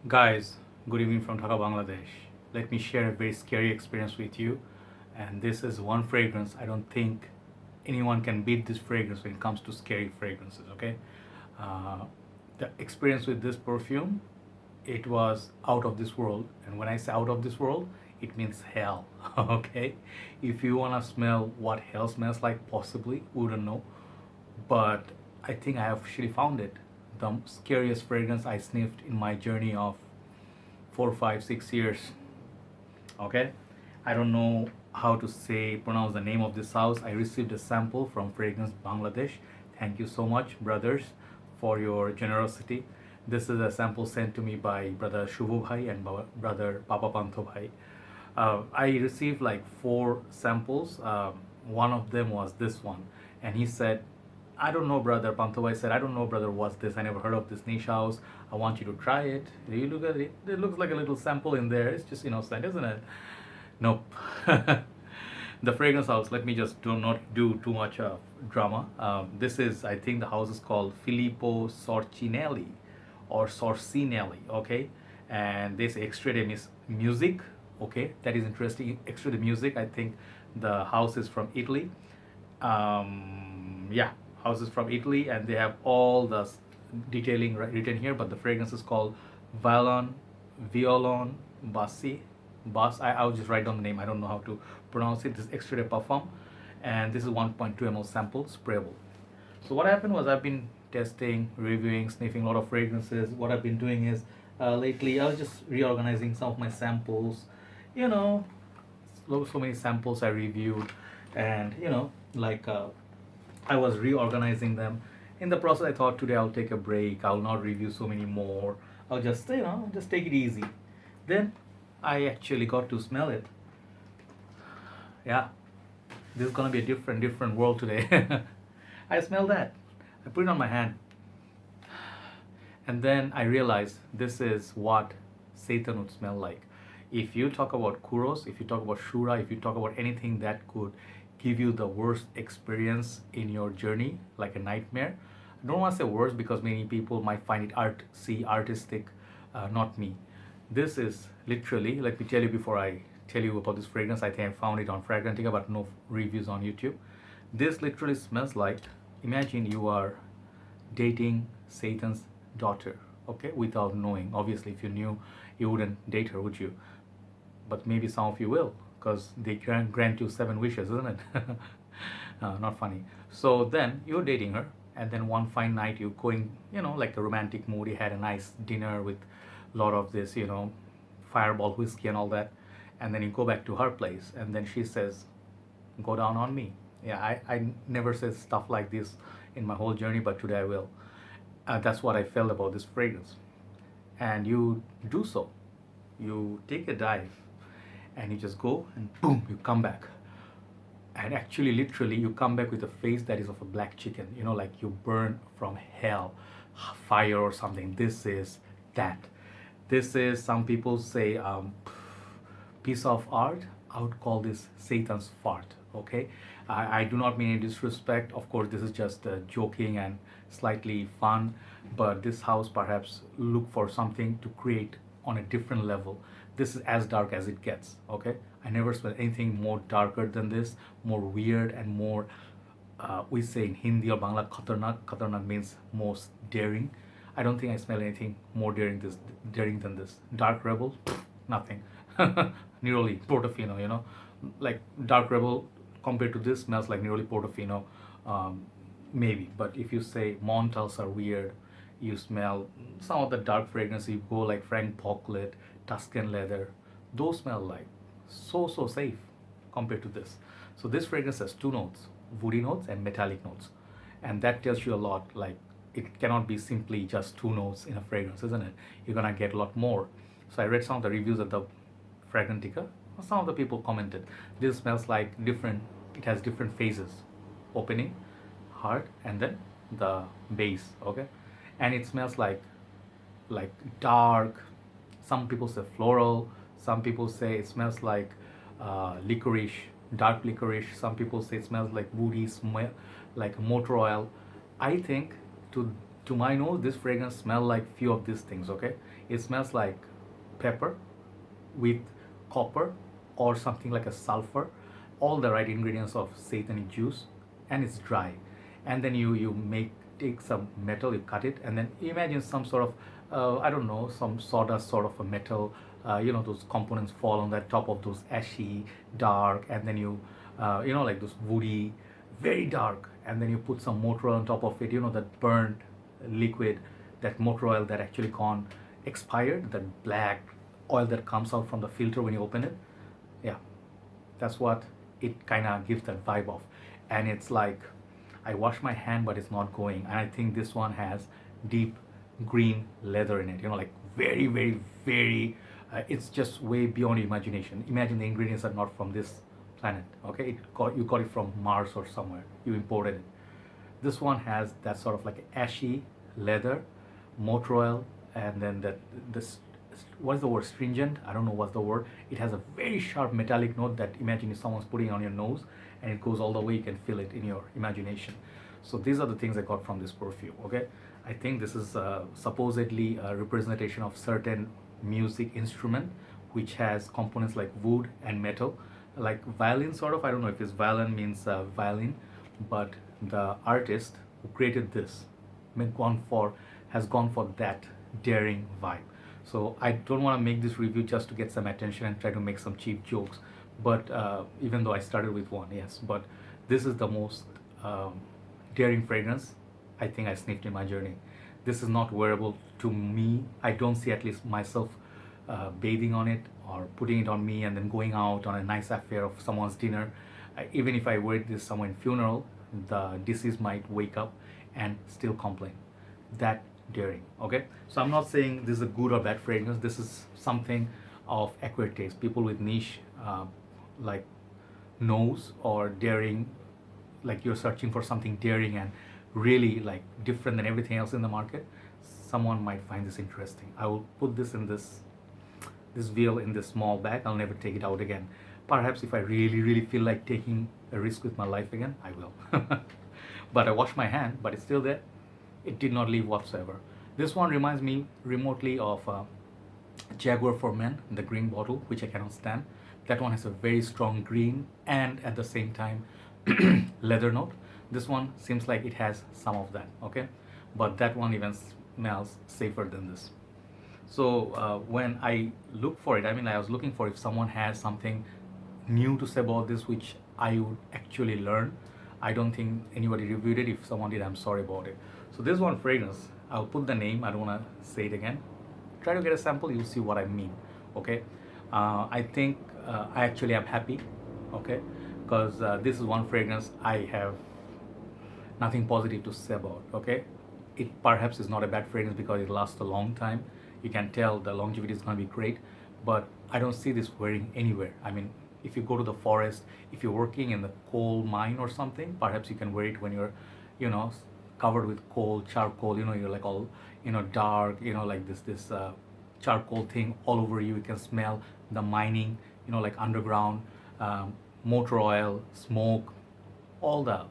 Guys, good evening from Dhaka, Bangladesh. Let me share a very scary experience with you. And this is one fragrance. I don't think anyone can beat this fragrance when it comes to scary fragrances, okay? Uh, the experience with this perfume, it was out of this world. And when I say out of this world, it means hell, okay? If you wanna smell what hell smells like, possibly, wouldn't know. But I think I have actually found it. The scariest fragrance I sniffed in my journey of 4, 5, 6 years. Okay, I don't know how to say pronounce the name of this house. I received a sample from Fragrance Bangladesh. Thank you so much, brothers, for your generosity. This is a sample sent to me by brother Shuvo Bhai and brother Papa Pantho Bhai. I received like four samples. One of them was this one, and he said, I don't know, brother. Pantho said, I don't know, brother, what's this? I never heard of this niche house. I want you to try it. You look at it. It looks like a little sample in there. It's just innocent, isn't it? Nope. The fragrance house, let me just do not do too much drama. This is, I think the house is called Filippo Sorcinelli or Sorcinelli, okay? And this extrait de music, okay? That is interesting. Extrait de music, I think the house is from Italy. Yeah, houses from Italy, and they have all the detailing written here. But the fragrance is called Violon Basse. I'll just write down the name. I don't know how to pronounce it. This extrait de parfum, and this is 1.2 ml sample sprayable. So what happened was I've been testing, reviewing, sniffing a lot of fragrances. What I've been doing is lately I was just reorganizing some of my samples. You know, so many samples I reviewed, and like I was reorganizing them. In the process, I thought today I'll take a break. I'll not review so many more. I'll just just take it easy. Then I actually got to smell it. Yeah, this is gonna be a different world today. I smell that. I put it on my hand, and then I realized this is what Satan would smell like. If you talk about KOuros, if you talk about shuhrah, if you talk about anything that could give you the worst experience in your journey, like a nightmare. I don't want to say worst because many people might find it artistic, not me. This is literally, let me tell you before I tell you about this fragrance, I think I found it on Fragrantica, but no reviews on YouTube. This literally smells like, imagine you are dating Satan's daughter, okay, without knowing. Obviously, if you knew, you wouldn't date her, would you? But maybe some of you will, because they grant you 7 wishes, isn't it? Not funny. So then you're dating her, and then one fine night you're going, like a romantic mood. You had a nice dinner with a lot of this, fireball whiskey and all that, and then you go back to her place, and then she says, "Go down on me." Yeah, I never said stuff like this in my whole journey, but today I will. That's what I felt about this fragrance. And you do so. You take a dive and you just go and boom, you come back. And actually, literally, you come back with a face that is of a black chicken, like you burn from hell, fire or something. This is that. This is, some people say, piece of art. I would call this Satan's fart, okay? I do not mean any disrespect. Of course, this is just joking and slightly fun, but this house perhaps look for something to create on a different level. This is as dark as it gets, okay? I never smelled anything more darker than this, more weird and more, we say in Hindi or Bangla, khatarnak. Khatarnak means most daring. I don't think I smell anything more daring than this. Dark Rebel, nothing. Neroli, Portofino, like Dark Rebel compared to this smells like Neroli Portofino, maybe. But if you say Montals are weird, you smell some of the dark fragrances. You go like Frank Pocklet, Tuscan Leather. Those smell like so safe compared to this. So this fragrance has two notes, woody notes and metallic notes, and that tells you a lot. Like, it cannot be simply just two notes in a fragrance, isn't it? You're gonna get a lot more. So I read some of the reviews at the Fragrantica. Some of the people commented this smells like different. It has different phases, opening, heart, and then the base. Okay, and it smells like dark. Some people say floral. Some people say it smells like licorice, dark licorice. Some people say it smells like woody smell, like motor oil. I think to To my nose, this fragrance smells like few of these things. Okay, it smells like pepper with copper or something like a sulfur, all the right ingredients of satanic juice, and it's dry. And then you make take some metal, you cut it, and then imagine some sort of I don't know, some sawdust sort of a metal. Those components fall on the top of those ashy, dark, and then like those woody, very dark, and then you put some motor oil on top of it. That burnt liquid, that motor oil that actually gone expired, that black oil that comes out from the filter when you open it. Yeah, that's what it kind of gives that vibe of. And it's like I wash my hand but it's not going, and I think this one has deep green leather in it, like very very very it's just way beyond imagination. Imagine the ingredients are not from this planet. Okay, you got it from Mars or somewhere, you imported it. This one has that sort of like ashy leather, motor oil, and then this, what's the word, stringent, I don't know what's the word. It has a very sharp metallic note that, imagine if someone's putting it on your nose and it goes all the way, you can feel it in your imagination. So these are the things I got from this perfume. Okay, I think this is supposedly a representation of certain music instrument which has components like wood and metal, like violin sort of. I don't know if it's violin means violin, but the artist who created this has gone for that daring vibe. So I don't want to make this review just to get some attention and try to make some cheap jokes, but even though I started with one, yes, but this is the most daring fragrance I think I sniffed in my journey. This is not wearable to me. I don't see at least myself bathing on it or putting it on me and then going out on a nice affair of someone's dinner. Even if I wear this somewhere in funeral, the deceased might wake up and still complain. That daring. Okay, so I'm not saying this is a good or bad fragrance. This is something of acquired taste. People with niche like nose or daring, like you're searching for something daring and really like different than everything else in the market, someone might find this interesting. I will put this in this wheel in this small bag. I'll never take it out again. Perhaps if I really really feel like taking a risk with my life again, I will. But I washed my hand, but it's still there. It did not leave whatsoever. This one reminds me remotely of Jaguar for Men, the green bottle, which I cannot stand. That one has a very strong green and at the same time leather note. This one seems like it has some of that. Okay, but that one even smells safer than this. So when I look for it, I was looking for if someone has something new to say about this which I would actually learn. I don't think anybody reviewed it. If someone did, I'm sorry about it. So this one fragrance, I'll put the name, I don't want to say it again. Try to get a sample, you'll see what I mean. Okay, I think I actually am happy. Okay, because this is one fragrance I have nothing positive to say about. Okay, it perhaps is not a bad fragrance because it lasts a long time. You can tell the longevity is going to be great, but I don't see this wearing anywhere. If you go to the forest, if you're working in the coal mine or something, perhaps you can wear it when you're, covered with coal, charcoal. You're like all, dark. Like this charcoal thing all over you. You can smell the mining. Like underground, motor oil, smoke, all the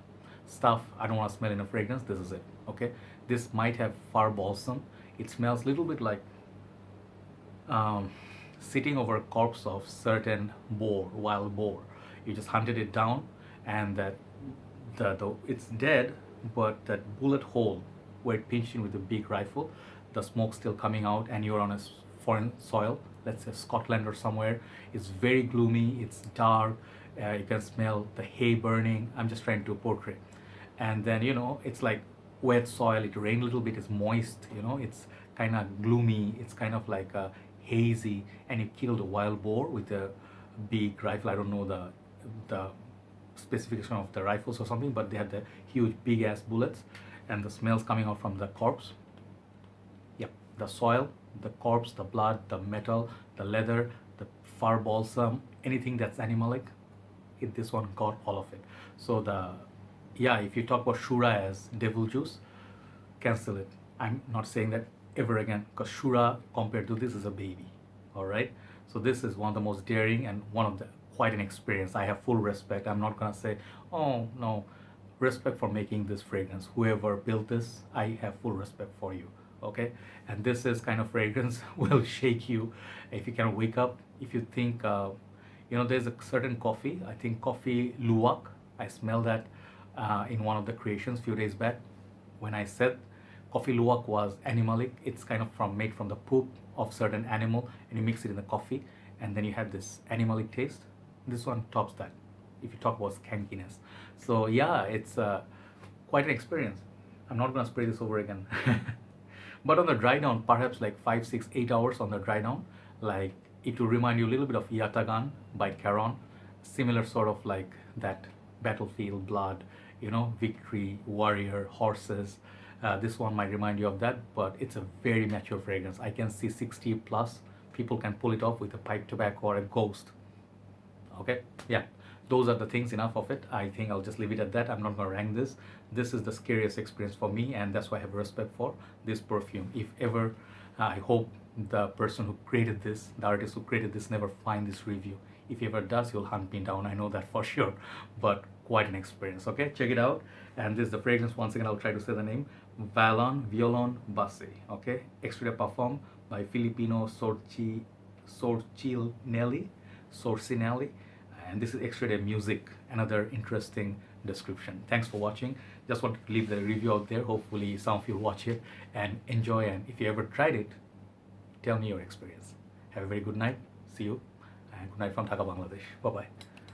stuff I don't want to smell in a fragrance. This is it. Okay, this might have far balsam. It smells a little bit like sitting over a corpse of certain wild boar. You just hunted it down, and that it's dead, but that bullet hole where it pinched in with a big rifle, the smoke still coming out, and you're on a foreign soil, let's say Scotland or somewhere. It's very gloomy. It's dark. You can smell the hay burning. I'm just trying to portray, and then it's like wet soil. It rained a little bit. It's moist. It's kind of gloomy. It's kind of like hazy, and you killed a wild boar with a big rifle. I don't know the specification of the rifles or something, but they had the huge big ass bullets, and the smells coming out from the corpse. Yep, the soil, the corpse, the blood, the metal, the leather, the far balsam, anything that's animalic. This one got all of it. So if you talk about shuhrah as devil juice, cancel it. I'm not saying that ever again, because shuhrah compared to this is a baby. All right, so this is one of the most daring and one of the quite an experience. I have full respect. I'm not gonna say, oh no, respect for making this fragrance. Whoever built this, I have full respect for you. Okay, and this is kind of fragrance will shake you if you can wake up. If you think, there's a certain coffee. I think coffee luwak. I smell that in one of the creations few days back. When I said coffee luwak was animalic, it's kind of made from the poop of certain animal, and you mix it in the coffee, and then you have this animalic taste. This one tops that. If you talk about skankiness, so yeah, it's quite an experience. I'm not gonna spray this over again. But on the dry down, perhaps like 5, 6, 8 hours on the dry down, like it will remind you a little bit of Yatagan by Caron, similar sort of like that battlefield, blood, victory, warrior, horses. This one might remind you of that, but it's a very mature fragrance. I can see 60 plus people can pull it off with a pipe tobacco or a ghost. Okay, yeah, those are the things. Enough of it. I think I'll just leave it at that. I'm not going to rank this. This is the scariest experience for me, and that's why I have respect for this perfume. If ever, I hope the person who created this, the artist who created this, never find this review. If he ever does, he'll hunt me down. I know that for sure. But quite an experience. Okay, check it out. And this is the fragrance. Once again, I'll try to say the name: Violon Basse. Okay, Extrait de Parfum by Filippo Sorcinelli. And this is Extrait de Music, another interesting description. Thanks for watching. Just wanted to leave the review out there. Hopefully some of you watch it and enjoy, and if you ever tried it, tell me your experience. Have a very good night. See you, and good night from Dhaka, Bangladesh. Bye bye.